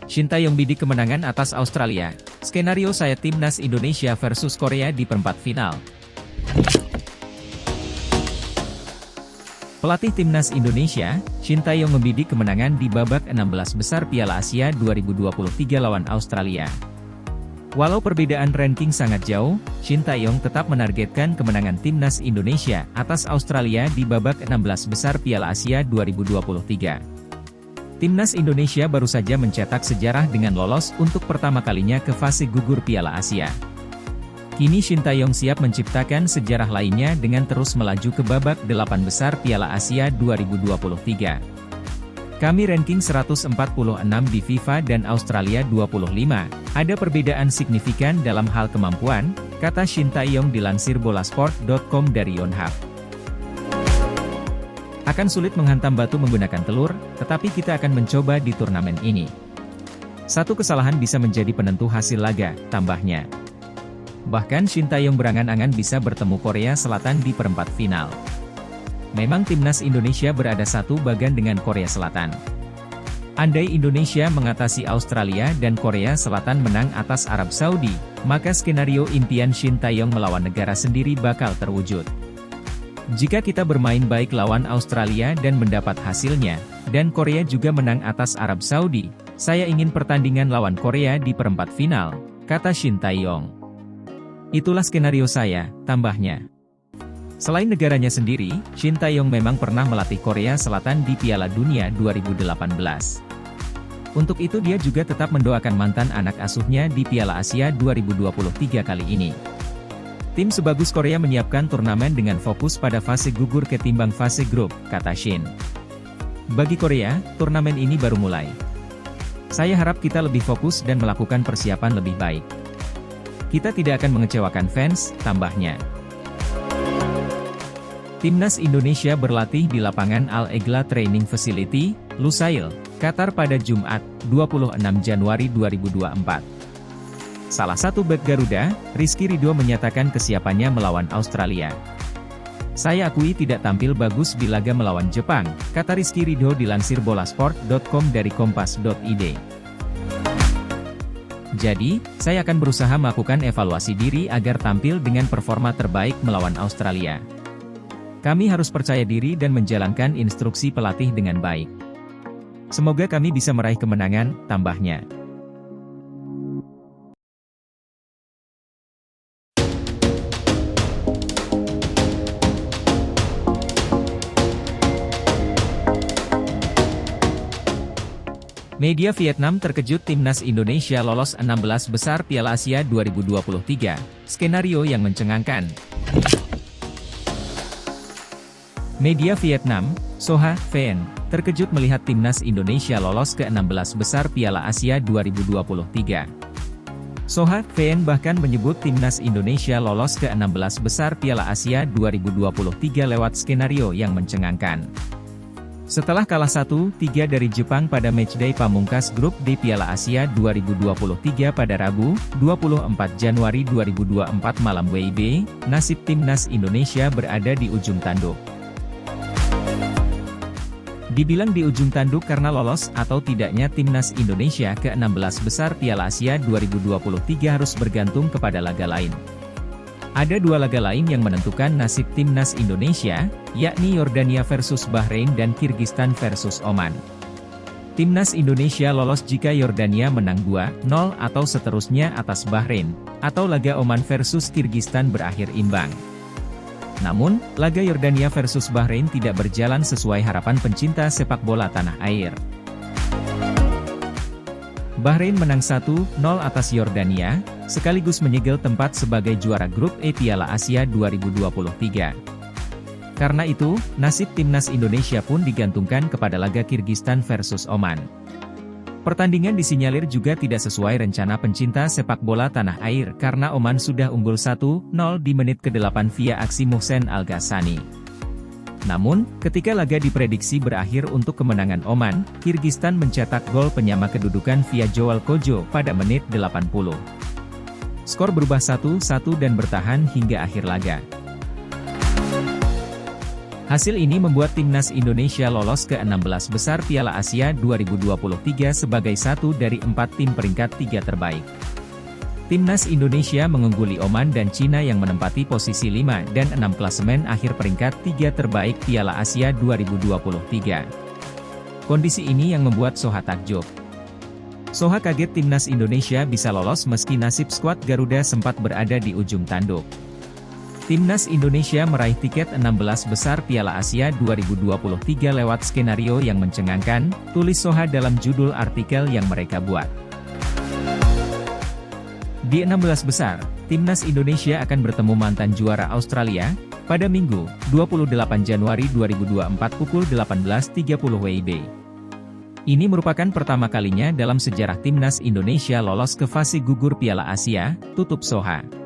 Shin Tae-yong bidik kemenangan atas Australia. Skenario saya Timnas Indonesia versus Korea di perempat final. Pelatih Timnas Indonesia, Shin Tae-yong membidik kemenangan di babak 16 besar Piala Asia 2023 lawan Australia. Walau perbedaan ranking sangat jauh, Shin Tae-yong tetap menargetkan kemenangan Timnas Indonesia atas Australia di babak 16 besar Piala Asia 2023. Timnas Indonesia baru saja mencetak sejarah dengan lolos untuk pertama kalinya ke fase gugur Piala Asia. Kini Shin Tae-yong siap menciptakan sejarah lainnya dengan terus melaju ke babak 8 besar Piala Asia 2023. Kami ranking 146 di FIFA dan Australia 25. Ada perbedaan signifikan dalam hal kemampuan, kata Shin Tae-yong dilansir bolasport.com dari Yonhap. Akan sulit menghantam batu menggunakan telur, tetapi kita akan mencoba di turnamen ini. Satu kesalahan bisa menjadi penentu hasil laga, tambahnya. Bahkan Shin Tae-yong berangan-angan bisa bertemu Korea Selatan di perempat final. Memang Timnas Indonesia berada satu bagan dengan Korea Selatan. Andai Indonesia mengatasi Australia dan Korea Selatan menang atas Arab Saudi, maka skenario impian Shin Tae-yong melawan negara sendiri bakal terwujud. Jika kita bermain baik lawan Australia dan mendapat hasilnya, dan Korea juga menang atas Arab Saudi, saya ingin pertandingan lawan Korea di perempat final, kata Shin Tae-yong. Itulah skenario saya, tambahnya. Selain negaranya sendiri, Shin Tae-yong memang pernah melatih Korea Selatan di Piala Dunia 2018. Untuk itu dia juga tetap mendoakan mantan anak asuhnya di Piala Asia 2023 kali ini. Tim sebagus Korea menyiapkan turnamen dengan fokus pada fase gugur ketimbang fase grup, kata Shin. Bagi Korea, turnamen ini baru mulai. Saya harap kita lebih fokus dan melakukan persiapan lebih baik. Kita tidak akan mengecewakan fans, tambahnya. Timnas Indonesia berlatih di lapangan Al Egla Training Facility, Lusail, Qatar pada Jumat, 26 Januari 2024. Salah satu bek Garuda, Rizky Ridho menyatakan kesiapannya melawan Australia. Saya akui tidak tampil bagus di laga melawan Jepang, kata Rizky Ridho dilansir bolasport.com dari kompas.id. Jadi, saya akan berusaha melakukan evaluasi diri agar tampil dengan performa terbaik melawan Australia. Kami harus percaya diri dan menjalankan instruksi pelatih dengan baik. Semoga kami bisa meraih kemenangan, tambahnya. Media Vietnam terkejut Timnas Indonesia lolos 16 besar Piala Asia 2023, skenario yang mencengangkan. Media Vietnam, Soha, VN, terkejut melihat Timnas Indonesia lolos ke 16 besar Piala Asia 2023. Soha, VN bahkan menyebut Timnas Indonesia lolos ke 16 besar Piala Asia 2023 lewat skenario yang mencengangkan. Setelah kalah 1-3 dari Jepang pada matchday pamungkas grup D Piala Asia 2023 pada Rabu, 24 Januari 2024 malam WIB, nasib Timnas Indonesia berada di ujung tanduk. Dibilang di ujung tanduk karena lolos atau tidaknya Timnas Indonesia ke 16 besar Piala Asia 2023 harus bergantung kepada laga lain. Ada dua laga lain yang menentukan nasib Timnas Indonesia, yakni Yordania versus Bahrain dan Kirgistan versus Oman. Timnas Indonesia lolos jika Yordania menang 2-0 atau seterusnya atas Bahrain, atau laga Oman versus Kirgistan berakhir imbang. Namun, laga Yordania versus Bahrain tidak berjalan sesuai harapan pencinta sepak bola tanah air. Bahrain menang 1-0 atas Yordania, sekaligus menyegel tempat sebagai juara grup E Piala Asia 2023. Karena itu, nasib Timnas Indonesia pun digantungkan kepada laga Kirgistan versus Oman. Pertandingan disinyalir juga tidak sesuai rencana pencinta sepak bola tanah air karena Oman sudah unggul 1-0 di menit ke-8 via aksi Muhsen Al-Ghassani. Namun, ketika laga diprediksi berakhir untuk kemenangan Oman, Kirgistan mencetak gol penyama kedudukan via Joel Kojo pada menit 80. Skor berubah 1-1 dan bertahan hingga akhir laga. Hasil ini membuat timnas Indonesia lolos ke 16 besar Piala Asia 2023 sebagai satu dari 4 tim peringkat 3 terbaik. Timnas Indonesia mengungguli Oman dan Cina yang menempati posisi 5 dan 6 klasemen akhir peringkat 3 terbaik Piala Asia 2023. Kondisi ini yang membuat Soha takjub. Soha kaget timnas Indonesia bisa lolos meski nasib skuad Garuda sempat berada di ujung tanduk. Timnas Indonesia meraih tiket 16 besar Piala Asia 2023 lewat skenario yang mencengangkan, tulis Soha dalam judul artikel yang mereka buat. Di 16 besar, Timnas Indonesia akan bertemu mantan juara Australia, pada Minggu, 28 Januari 2024 pukul 18.30 WIB. Ini merupakan pertama kalinya dalam sejarah Timnas Indonesia lolos ke fase gugur Piala Asia, tutup Soha.